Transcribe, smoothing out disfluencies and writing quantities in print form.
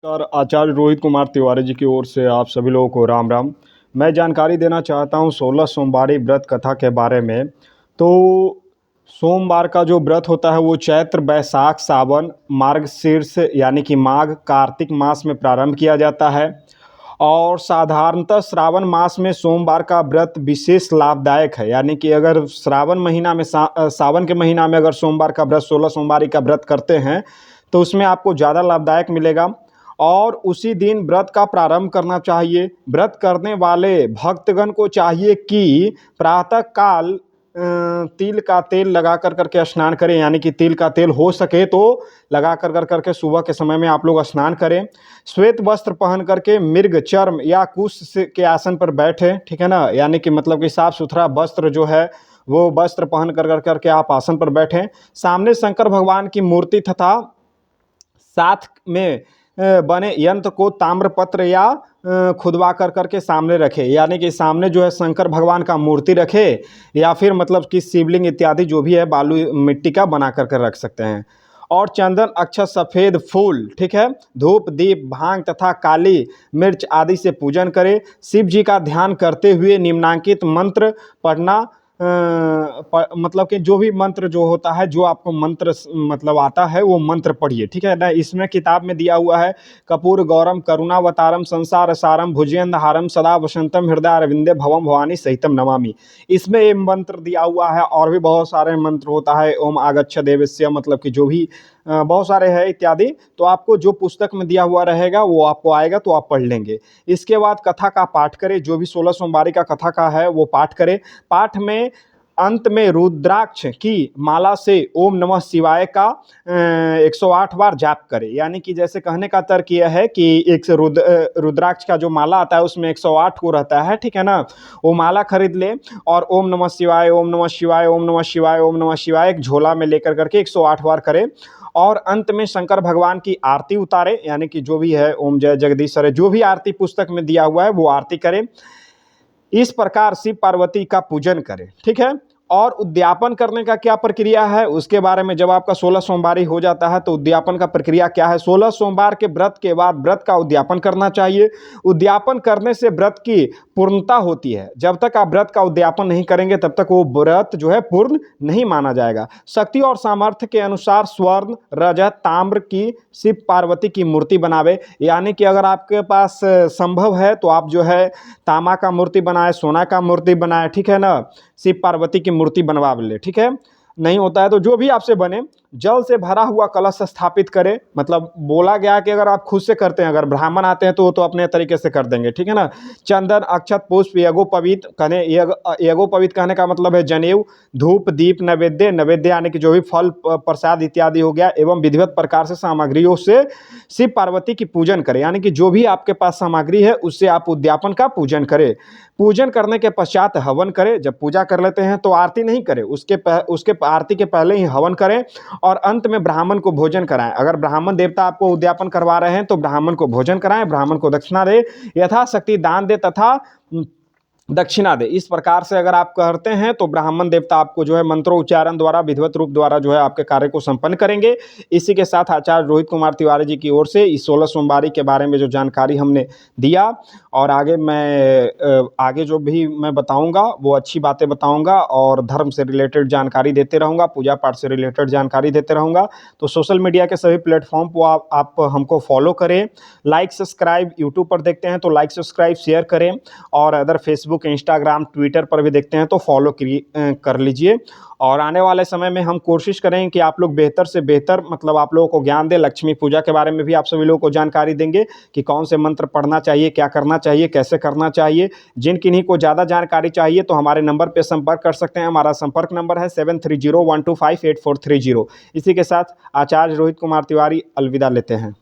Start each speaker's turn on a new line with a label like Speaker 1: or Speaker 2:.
Speaker 1: नमस्कार। आचार्य रोहित कुमार तिवारी जी की ओर से आप सभी लोगों को राम राम। मैं जानकारी देना चाहता हूँ 16 सोमवारी व्रत कथा के बारे में। तो सोमवार का जो व्रत होता है वो चैत्र बैसाख सावन मार्गशीर्ष यानी कि माघ कार्तिक मास में प्रारंभ किया जाता है। और साधारणतः श्रावण मास में सोमवार का व्रत विशेष लाभदायक है। यानी कि अगर श्रावण महीना में सावन के महीना में अगर सोमवार का व्रत 16 सोमवारी का व्रत करते हैं तो उसमें आपको ज़्यादा लाभदायक मिलेगा। और उसी दिन व्रत का प्रारंभ करना चाहिए। व्रत करने वाले भक्तगण को चाहिए कि प्रातः काल तिल का तेल लगा कर करके स्नान करें। यानी कि तिल का तेल हो सके तो लगा कर करके सुबह के समय में आप लोग स्नान करें। श्वेत वस्त्र पहन करके मृग चर्म या कुश के आसन पर बैठे, ठीक है ना। यानी कि मतलब कि साफ सुथरा वस्त्र जो है वो वस्त्र पहन कर करके आप आसन पर बैठें। सामने शंकर भगवान की मूर्ति तथा साथ में बने यंत्र को ताम्रपत्र या खुदवा कर करके सामने रखे। यानी कि सामने जो है शंकर भगवान का मूर्ति रखे या फिर मतलब कि शिवलिंग इत्यादि जो भी है बालू मिट्टी का बना कर रख सकते हैं। और चंदन अक्षत सफ़ेद फूल, ठीक है, धूप दीप भांग तथा काली मिर्च आदि से पूजन करें। शिव जी का ध्यान करते हुए निम्नांकित मंत्र पढ़ना। मतलब कि जो भी मंत्र जो होता है, जो आपको मंत्र मतलब आता है वो मंत्र पढ़िए, ठीक है ना। इसमें किताब में दिया हुआ है कपूर गौरम करुणावतारम संसार सारम भुजगेंद्र हारम सदा वसंतम हृदय अरविंदे भवम भवानी सहितम नमामि। इसमें ये मंत्र दिया हुआ है। और भी बहुत सारे मंत्र होता है, ओम आगच्छ देवस्य, मतलब कि जो भी बहुत सारे हैं इत्यादि। तो आपको जो पुस्तक में दिया हुआ रहेगा वो आपको आएगा तो आप पढ़ लेंगे। इसके बाद कथा का पाठ करें। जो भी 16 सोमवारी का कथा का है वो पाठ करें। पाठ में अंत में रुद्राक्ष की माला से ओम नमः शिवाय का 108 बार जाप करें। यानी कि जैसे कहने का तर्क यह है कि एक से रुद्राक्ष का जो माला आता है उसमें 108 को रहता है, ठीक है ना। वो माला खरीद ले और ओम नमः शिवाय ओम नमः शिवाय ओम नमः शिवाय ओम नमः शिवाय एक झोला में लेकर करके 108 बार करें। और अंत में शंकर भगवान की आरती उतारे। यानी कि जो भी है ओम जय जगदीश्वर जो भी आरती पुस्तक में दिया हुआ है वो आरती करें। इस प्रकार शिव पार्वती का पूजन करें, ठीक है। और उद्यापन करने का क्या प्रक्रिया है उसके बारे में, जब आपका 16 सोमवारी हो जाता है तो उद्यापन का प्रक्रिया क्या है। 16 सोमवार के व्रत के बाद व्रत का उद्यापन करना चाहिए। उद्यापन करने से व्रत की पूर्णता होती है। जब तक आप व्रत का उद्यापन नहीं करेंगे तब तक वो व्रत जो है पूर्ण नहीं माना जाएगा। शक्ति और सामर्थ्य के अनुसार स्वर्ण रजत ताम्र की शिव पार्वती की मूर्ति बनावे। यानी कि अगर आपके पास संभव है तो आप जो है तांबा का मूर्ति बनाए, सोना का मूर्ति बनाए, ठीक है ना। शिव पार्वती की मूर्ति बनवा ले, ठीक है। नहीं होता है तो जो भी आपसे बने जल से भरा हुआ कलश स्थापित करें। मतलब बोला गया कि अगर आप खुद से करते हैं, अगर ब्राह्मण आते हैं तो वो तो अपने तरीके से कर देंगे, ठीक है ना। चंदन अक्षत पुष्प यज्ञोपवीत कहने यज्ञोपवीत कहने का मतलब है जनेऊ धूप दीप नैवेद्य नैवेद्य यानी कि जो भी फल प्रसाद इत्यादि हो गया एवं विधिवत प्रकार से सामग्रियों से शिव पार्वती की पूजन करें। यानी कि जो भी आपके पास सामग्री है उससे आप उद्यापन का पूजन करें। पूजन करने के पश्चात हवन करें। जब पूजा कर लेते हैं तो आरती नहीं करें, उसके आरती के पहले ही हवन करें। और अंत में ब्राह्मण को भोजन कराएं। अगर ब्राह्मण देवता आपको उद्यापन करवा रहे हैं तो ब्राह्मण को भोजन कराएं, ब्राह्मण को दक्षिणा दे, यथाशक्ति दान दे तथा दक्षिणा दे। इस प्रकार से अगर आप करते हैं तो ब्राह्मण देवता आपको जो है मंत्रोच्चारण द्वारा विधिवत रूप द्वारा जो है आपके कार्य को संपन्न करेंगे। इसी के साथ आचार्य रोहित कुमार तिवारी जी की ओर से इस 16 सोमवारी के बारे में जो जानकारी हमने दिया और आगे जो भी मैं बताऊंगा वो अच्छी बातें बताऊंगा और धर्म से रिलेटेड जानकारी देते रहूंगा, पूजा पाठ से रिलेटेड जानकारी देते रहूंगा। तो सोशल मीडिया के सभी प्लेटफॉर्म पर आप हमको फॉलो करें, लाइक सब्सक्राइब, यूट्यूब पर देखते हैं तो लाइक सब्सक्राइब शेयर करें और अदर फेसबुक इंस्टाग्राम ट्विटर पर भी देखते हैं तो फॉलो कर लीजिए। और आने वाले समय में हम कोशिश करें कि आप लोग बेहतर से बेहतर मतलब आप लोगों को ज्ञान दें। लक्ष्मी पूजा के बारे में भी आप सभी लोगों को जानकारी देंगे कि कौन से मंत्र पढ़ना चाहिए, क्या करना चाहिए, कैसे करना चाहिए। जिन किन्हीं को ज़्यादा जानकारी चाहिए तो हमारे नंबर पर संपर्क कर सकते हैं। हमारा संपर्क नंबर है 7301258430। इसी के साथ आचार्य रोहित कुमार तिवारी अलविदा लेते हैं।